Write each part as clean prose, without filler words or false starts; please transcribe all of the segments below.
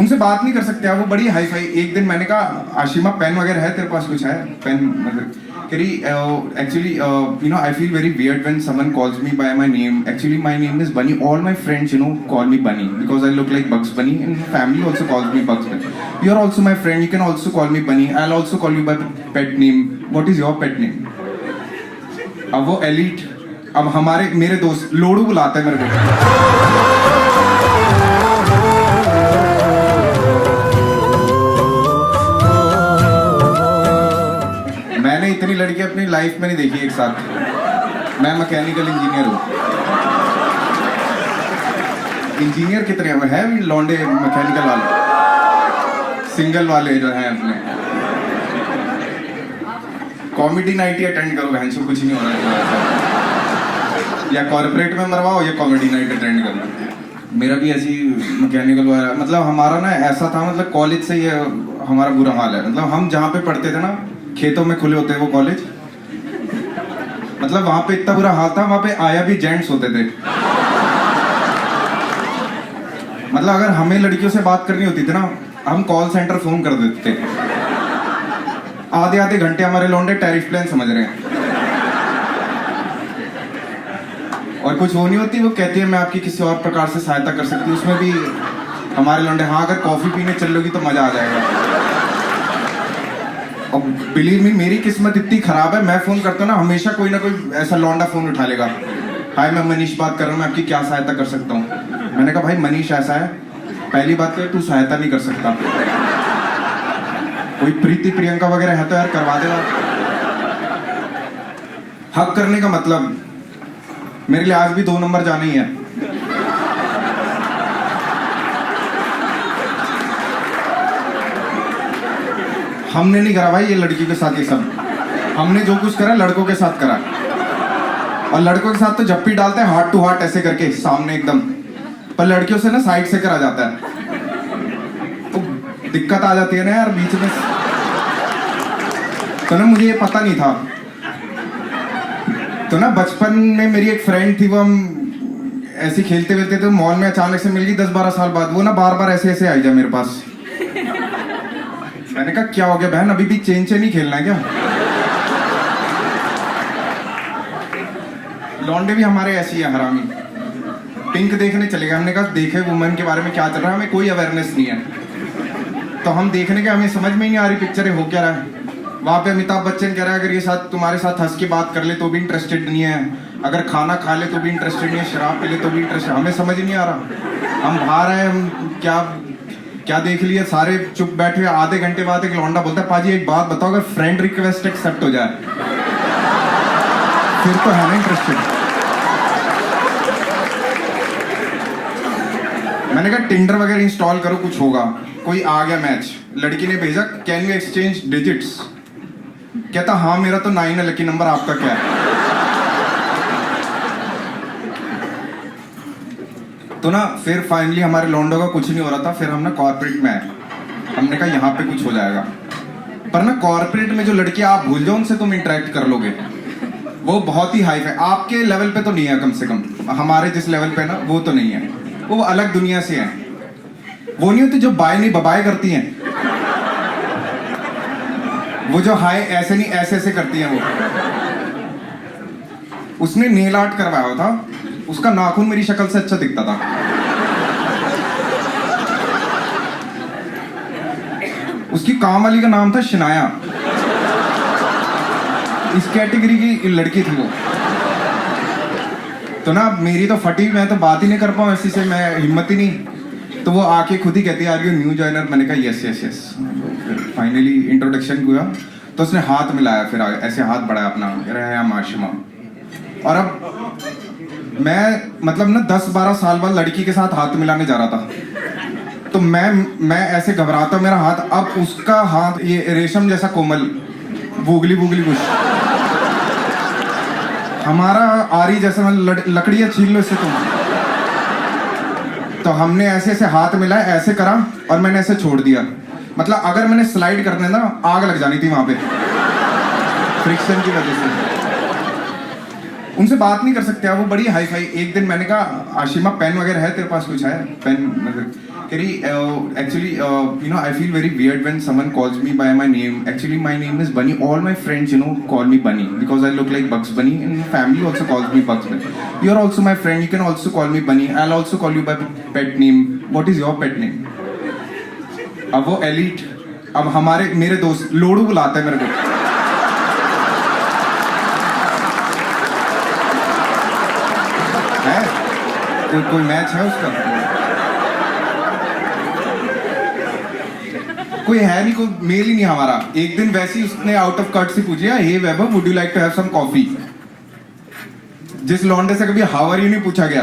उनसे बात नहीं कर सकते आप, वो बड़ी हाई फाई। एक दिन मैंने कहा आशिमा पेन वगैरह है तेरे पास, कुछ है पेन? मतलब कह रही actually you know I feel very weird when someone calls me by my name, actually my name is Bunny, all my friends you know call me Bunny because I look like Bugs Bunny and family also calls me Bugs Bunny. You are also my friend, you can also call me Bunny, I will also call you by pet name, what is your pet name? अब वो elite, अब हमारे मेरे दोस्त लोड़ू बुलाते हैं मेरे को। मैंने इतनी लड़की अपनी लाइफ में नहीं देखी एक साथ। मैं मैकेनिकल इंजीनियर हूँ। इंजीनियर कितने हैं भी लौंडे मैकेनिकल वाले, सिंगल वाले जो हैं अपने। कॉमेडी नाइट ही अटेंड करो बहन से, कुछ नहीं हो रहा है। या कॉर्पोरेट में मरवाओ या कॉमेडी नाइट अटेंड करो। मेरा भी ऐसी मैकेनिकल वाला, मतलब हमारा ना ऐसा था, मतलब कॉलेज से ये हमारा बुरा हाल है। मतलब हम जहाँ पे पढ़ते थे ना, खेतों में खुले होते हैं वो कॉलेज, मतलब वहां पे इतना बुरा हाल था, वहां पे आया भी जेंट्स होते थे। मतलब अगर हमें लड़कियों से बात करनी होती थी ना, हम कॉल सेंटर फोन कर देते थे। आधे आधे घंटे हमारे लौंडे टैरिफ प्लान समझ रहे हैं, और कुछ वो नहीं होती, वो कहती है मैं आपकी किसी और प्रकार से सहायता कर सकती हूँ। उसमें भी हमारे लौंडे, हाँ अगर कॉफी पीने चल लोगी तो मजा आ जाएगा। और बिलीव मी, मेरी किस्मत इतनी खराब है, मैं फोन करता हूँ ना, हमेशा कोई ना कोई ऐसा लौंडा फोन उठा लेगा। हाय मैं मनीष बात कर रहा हूँ, मैं आपकी क्या सहायता कर सकता हूँ? मैंने कहा भाई मनीष ऐसा है, पहली बात तो तू सहायता नहीं कर सकता, कोई प्रीति प्रियंका वगैरह है तो यार करवा देगा। हक करने का मतलब मेरे लिए आज भी 2 नंबर जाना ही है। हमने नहीं करा भाई ये लड़की के साथ, ये सब हमने जो कुछ करा लड़कों के साथ करा। और लड़कों के साथ तो जब भी डालते हैं हार्ट टू हार्ट ऐसे करके सामने एकदम, पर लड़कियों से ना साइड से करा जाता है, तो दिक्कत आ जाती है ना यार बीच में। तो ना मुझे ये पता नहीं था, तो ना बचपन में मेरी एक फ्रेंड थी, वो हम ऐसे खेलते वेलते थे मॉल में, अचानक से मिल गई 10-12 साल बाद। वो ना बार बार ऐसे ऐसे आई जा मेरे पास। मैंने कहा क्या हो गया बहन, अभी भी चेन से नहीं खेलना है क्या? लौंडे भी हमारे ऐसी है हरामी। पिंक देखने चले गए, हमने कहा देखे वुमेन के बारे में क्या चल रहा है, हमें कोई अवेयरनेस नहीं है, तो हम देखने के हमें समझ में ही नहीं आ रही पिक्चर हो क्या रहा है। वहाँ पे अमिताभ बच्चन कह रहा है अगर ये साथ तुम्हारे साथ हंस के बात कर ले तो भी इंटरेस्टेड नहीं है, अगर खाना खा ले तो भी इंटरेस्टेड नहीं है, शराब पी ले तो भी इंटरेस्टेड। हमें समझ ही नहीं आ रहा, हम बाहर आए, हम क्या क्या देख लिए, सारे चुप बैठे। आधे घंटे बाद एक लौंडा बोलता है पाजी एक बात बताओ, अगर फ्रेंड रिक्वेस्ट एक्सेप्ट हो जाए फिर तो है ना इंटरेस्टेड। मैंने कहा टिंडर वगैरह इंस्टॉल करो कुछ होगा। कोई आ गया मैच, लड़की ने भेजा कैन यू एक्सचेंज डिजिट्स, कहता हाँ मेरा तो 9 है लकी नंबर, आपका क्या है? तो ना फिर फाइनली हमारे लौंडों का कुछ नहीं हो रहा था, फिर हम ना कॉर्पोरेट में आए। हमने कहा यहाँ पे कुछ हो जाएगा, पर ना कॉर्पोरेट में जो लड़की आप भूल जाओ उनसे तुम इंटरेक्ट कर लोगे, वो बहुत ही हाई फाई, आपके लेवल पे तो नहीं है, कम से कम हमारे जिस लेवल पे ना वो तो नहीं है, वो अलग दुनिया से है। वो नहीं होती जो बाय नहीं बबाए करती हैं, वो जो हाय ऐसे नहीं ऐसे ऐसे करती हैं। वो उसने नेल आर्ट करवाया था, उसका नाखून मेरी शक्ल से अच्छा दिखता था। उसकी काम वाली का नाम था शनाया, इस कैटेगरी की लड़की थी वो। तो ना मेरी तो फटी, मैं तो बात ही नहीं कर पाऊँ ऐसी से, मैं हिम्मत ही नहीं। तो वो आके खुद ही कहती है आर यू न्यू जॉइनर? मैंने कहा yes yes yes. Finally introduction हुआ, तो उसने हाथ मिलाया, फिर ऐसे हाथ बढ़ाया अपना, रहा माशिमा। और अब मैं मतलब ना 10-12 साल बाद लड़की के साथ हाथ मिलाने जा रहा था, तो मैं ऐसे घबराता, मेरा हाथ, अब उसका हाथ ये रेशम जैसा कोमल, बुगली बुगली कुछ, हमारा आरी जैसे, मतलब लकड़ियां छील लो इससे तुम। तो हमने ऐसे ऐसे हाथ मिलाए, ऐसे करा और मैंने ऐसे छोड़ दिया। मतलब अगर मैंने स्लाइड करने ना, आग लग जानी थी वहां पे फ्रिक्शन की वजह से। उनसे बात नहीं कर सकते आप, वो बड़ी हाई फाई। एक दिन मैंने कहा आशिमा पेन वगैरह है तेरे पास, कुछ है पेन? मतलब Actually, I feel very weird when someone calls me by my name. Actually, my name is Bunny. All my friends, call me Bunny because I look like Bugs Bunny, and my family also calls me Bugs Bunny. You're also my friend. You can also call me Bunny. I'll also call you by pet name. What is your pet name? अब वो elite. अब मेरे दोस्त लोड़ू बुलाते हैं मेरे को. है? कोई मैच है उसका? कोई है नहीं, कोई मेल ही नहीं हमारा. एक दिन वैसे ही उसने आउट ऑफ कट से पूछा, hey Vaibhav, would you like to have some coffee? जिस लौंडे से कभी हाउ आर यू नहीं पूछा गया,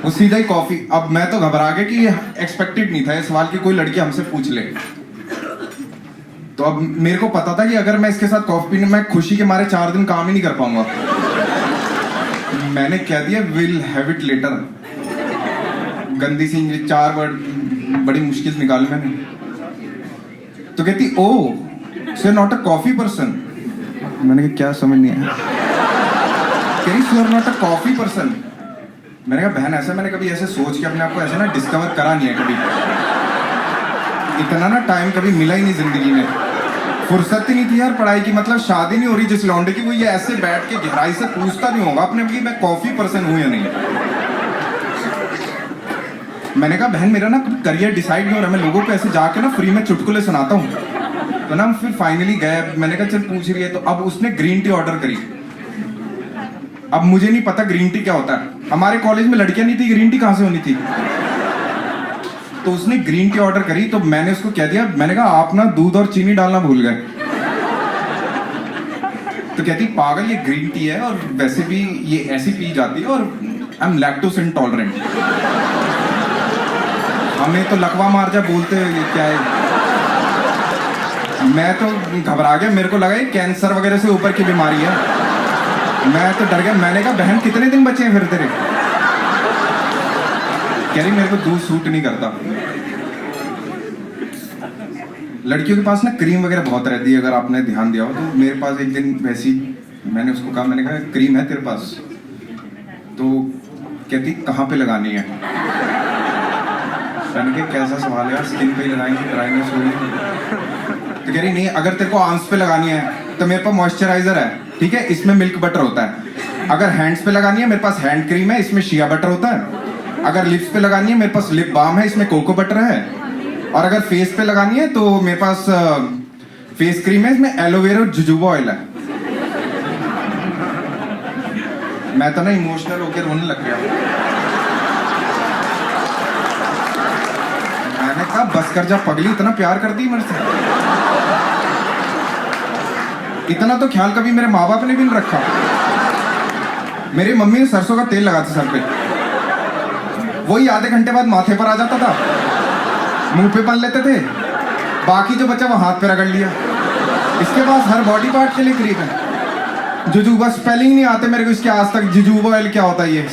वो सीधा ही कॉफी. अब मैं तो घबरा गया कि एक्सपेक्टेड नहीं था ये सवाल कि कोई लड़की हमसे पूछ ले. तो अब मेरे को पता था कि अगर मैं इसके साथ कॉफी पीने, मैं खुशी के मारे 4 दिन काम ही नहीं कर पाऊंगा. मैंने कह दिया विल हैव इट लेटर. गंदी सी 4 वर्ड बड़ी मुश्किल से निकाले मैंने. तो कहती oh so not a coffee person. मैंने कहा क्या समझ नहीं आया. कह रही so not a coffee person. मैंने कहा बहन ऐसा मैंने कभी ऐसे सोच के अपने आप को ऐसे ना डिस्कवर करा नहीं है कभी. इतना ना टाइम कभी मिला ही नहीं जिंदगी में. फुर्सत ही नहीं थी यार पढ़ाई की. मतलब शादी नहीं हो रही जिस लौंडे की, वो ये ऐसे बैठ के गहराई से पूछता नहीं होगा अपने कि मैं कॉफी पर्सन हूं या नहीं. मैंने कहा बहन मेरा ना करियर डिसाइड नहीं हो रहा. मैं लोगों को ऐसे जाके ना फ्री में चुटकुले सुनाता हूँ. तो ना फिर फाइनली गए. मैंने कहा चल पूछ रही है. तो अब उसने ग्रीन टी ऑर्डर करी. अब मुझे नहीं पता ग्रीन टी क्या होता है. हमारे कॉलेज में लड़कियां नहीं थी, ग्रीन टी कहां से होनी थी. तो उसने ग्रीन टी ऑर्डर करी. तो मैंने उसको कह दिया, मैंने कहा आप ना दूध और चीनी डालना भूल गए. तो कहती पागल ये ग्रीन टी है और वैसे भी ये ऐसी पी जाती है और आई एम लैक्टोज इंटॉलरेंट. हमें तो लकवा मार जा बोलते हैं क्या है. मैं तो घबरा गया. मेरे को लगा ये कैंसर वगैरह से ऊपर की बीमारी है. मैं तो डर गया. मैंने कहा बहन कितने दिन बचे हैं फिर तेरे. कह रही मेरे को दूध सूट नहीं करता. लड़कियों के पास ना क्रीम वगैरह बहुत रहती है, अगर आपने ध्यान दिया हो. तो मेरे पास एक दिन वैसी मैंने उसको कहा, मैंने कहा क्रीम है तेरे पास? तो कहती कहाँ पे लगानी है. मैंने कहा कैसा सवाल है यार, स्किन पे ही लगाएंगे, ड्राइनेस होगी. तो कह रही नहीं, अगर तेरे को आंस पे लगानी है तो मेरे पास मॉइस्चराइजर है, ठीक है, इसमें मिल्क बटर होता है. अगर हैंड्स पे लगानी है मेरे पास हैंड क्रीम है, इसमें शिया बटर होता है. अगर लिप्स पे लगानी है मेरे पास लिप बाम है, इसमें कोको बटर है. और अगर फेस पे लगानी है तो मेरे पास फेस क्रीम है, इसमें एलोवेरा और जुजुबा ऑयल है. मैं तो ना इमोशनल होकर रोने लग गया. मैंने कहा बस कर जा पगली, इतना प्यार करती है मेरे से. इतना तो ख्याल कभी मेरे माँ बाप ने भी नहीं रखा. मेरी मम्मी ने सरसों का तेल लगाती सर पे, वही आधे घंटे बाद माथे पर आ जाता था, मुंह पे बन लेते थे, बाकी जो बचा वो हाथ पे रगड़ लिया. इसके पास हर बॉडी पार्ट के लिए क्रीम है. जुजुबा स्पेलिंग नहीं आते मेरे को इसके आज तक. जुजुबा ऑयल क्या होता है ये.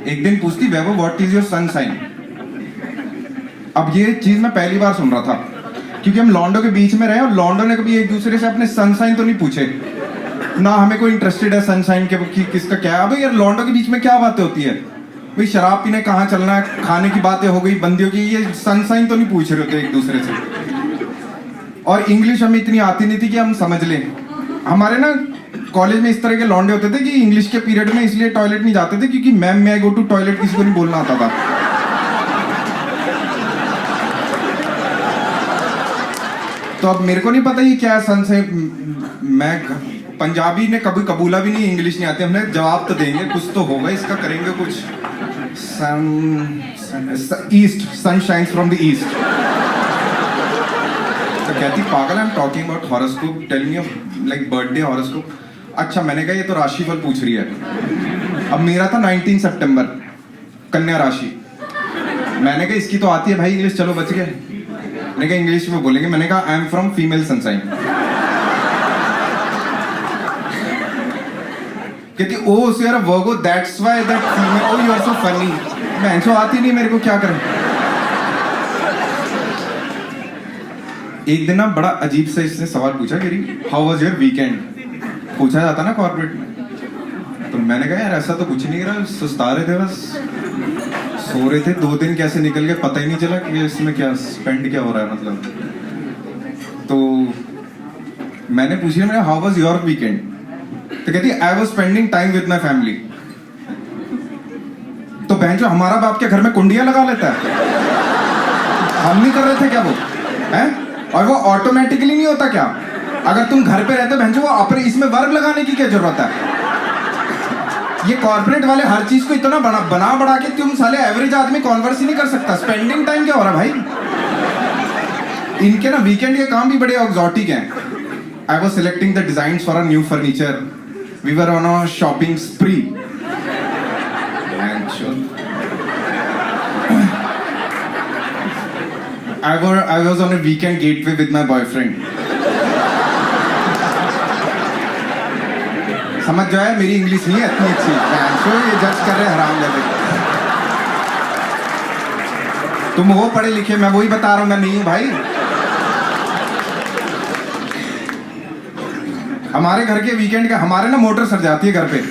एक दिन पूछती Vaibhav what is your sun sign. अब ये चीज मैं पहली बार सुन रहा था क्योंकि हम लॉन्डो के बीच में रहे और लॉन्डो ने कभी एक दूसरे से अपने सन साइन तो नहीं पूछे ना. हमें कोई इंटरेस्टेड है सन साइन के कि किसका क्या है. अब यार लॉन्डो के बीच में क्या बातें होती है भाई. शराब पीने कहाँ चलना है, खाने की बातें हो गई, बंदियों की. ये सन साइन तो नहीं पूछ रहे होते एक दूसरे से. और इंग्लिश हमें इतनी आती नहीं थी कि हम समझ लें. हमारे ना कॉलेज में इस तरह के लॉन्डे होते थे कि इंग्लिश के पीरियड में इसलिए टॉयलेट नहीं जाते थे क्योंकि मैम मैं गो टू टॉयलेट किसी को नहीं बोलना आता था. तो अब मेरे को नहीं पता ये क्या है सन साइन. मैं पंजाबी ने कभी कबूला भी नहीं, इंग्लिश नहीं आती. हमने जवाब तो देंगे, कुछ तो होगा इसका, करेंगे कुछ. Sun east, sun shines from the east. तो कहती पागल I am talking about horoscope, telling you like birthday horoscope. अच्छा मैंने कहा ये तो राशिफल पूछ रही है. अब मेरा था 19 सितंबर, कन्या राशि. मैंने कहा इसकी तो आती है भाई इंग्लिश, चलो बच गए. मैंने कहा इंग्लिश में बोलेंगे. मैंने कहा I am from female sun sign. कहती ओ सो यार Virgo that's why that female. Oh you are so funny. मैं तो आती नहीं मेरे को, क्या करें. एक दिन ना बड़ा अजीब से इसने सवाल पूछा कि हाउ वाज योर वीकेंड. पूछा जाता ना कॉर्पोरेट में. तो मैंने कहा यार ऐसा तो कुछ नहीं रहा, सुस्ता रहे थे बस, सो रहे थे। 2 दिन कैसे निकल गए पता ही नहीं चला कि इसमें क्या स्पेंड क्या हो रहा है मतलब। तो मैंने पूछा मैंने हाउ वाज योर वीकेंड, तो कहती I was spending time with my family. तो बहन जो हमारा बाप के घर में कुंडियां लगा लेता है, हम नहीं कर रहे थे क्या वो हैं? और वो ऑटोमेटिकली नहीं होता क्या? अगर तुम घर पे रहते बहन जो वो अपने इसमें वर्ग लगाने की क्या जरूरत है? ये कॉर्पोरेट वाले हर चीज को इतना बना बढ़ा के तुम साले एवरेज आदमी कॉन्वर्स ही नहीं कर सकता। स्पेंडिंग टाइम क्या हो रहा भाई? इनके ना वीकेंड के काम भी बड़े एक्सोटिक हैं। I was selecting the designs for a new furniture, we were on a shopping spree. I was on a weekend gateway with my boyfriend. समझ जाए मेरी इंग्लिश नहीं है इतनी अच्छी, तो ये जज कर रहे हराम जाते। तुम हो पढ़े लिखे, मैं वही बता रहा हूं, मैं नहीं हूं भाई। हमारे घर के वीकेंड का हमारे ना मोटर सर जाती है घर पे,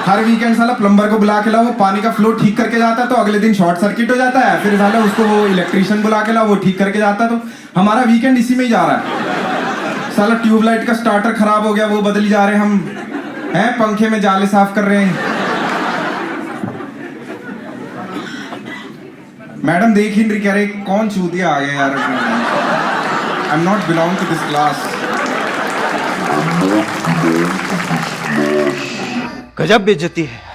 हर वीकेंड साला प्लम्बर को बुला के लाओ, वो पानी का फ्लो ठीक करके जाता है, तो अगले दिन शॉर्ट सर्किट हो जाता है, फिर साला उसको वो इलेक्ट्रिशियन बुला के लाओ, वो ठीक करके जाता है। तो हमारा वीकेंड इसी में ही जा रहा है। साला ट्यूबलाइट का स्टार्टर खराब हो गया, वो बदली जा रहे हम हैं, पंखे में जाले साफ कर रहे हैं। मैडम देख ही नहीं कह रहे कौन चूतिया आ गया यार। I am not belong to this class. गजब बेइज्जती है।